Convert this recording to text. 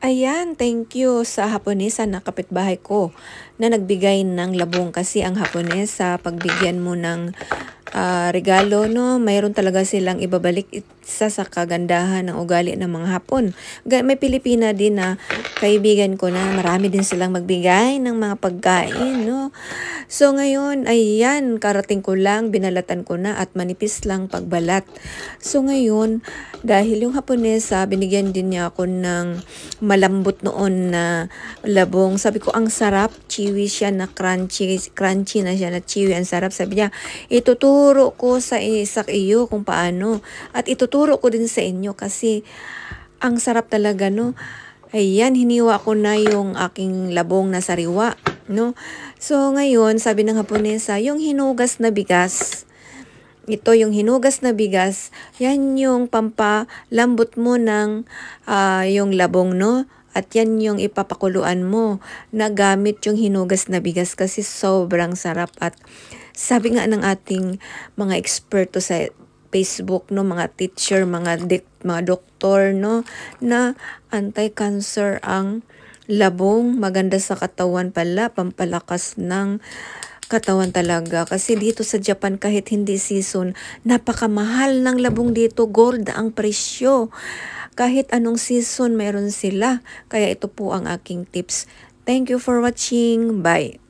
Ayan, thank you sa Haponesa na kapitbahay ko na nagbigay ng labong kasi ang Haponesa pagbigyan mo ng regalo, no, mayroon talaga silang ibabalik isa sa kagandahan ng ugali ng mga Hapon. May Pilipina din na kaibigan ko na marami din silang magbigay ng mga pagkain, no. So ngayon, ayan, karating ko lang, binalatan ko na at manipis lang pagbalat. So ngayon, dahil yung Haponesa, binigyan din niya ako ng malambot noon na labong. Sabi ko, ang sarap, chewy siya na crunchy na siya na chewy, ang sarap. Sabi niya, ituturo ko sa iyo kung paano. At ituturo ko din sa inyo kasi ang sarap talaga, no. Ayan, hiniwa ko na yung aking labong na sariwa, no. So ngayon, sabi ng Haponesa, yung hinugas na bigas, ito yung hinugas na bigas, yan yung pampalambot mo ng yung labong, no. At yan yung ipapakuluan mo na gamit yung hinugas na bigas kasi sobrang sarap. At sabi nga ng ating mga eksperto sa Facebook, no, mga teacher, mga doktor, no, na anti-cancer ang labong, maganda sa katawan pala, pampalakas ng katawan talaga. Kasi dito sa Japan, kahit hindi season, napakamahal ng labong dito, gold ang presyo. Kahit anong season, meron sila. Kaya ito po ang aking tips. Thank you for watching. Bye.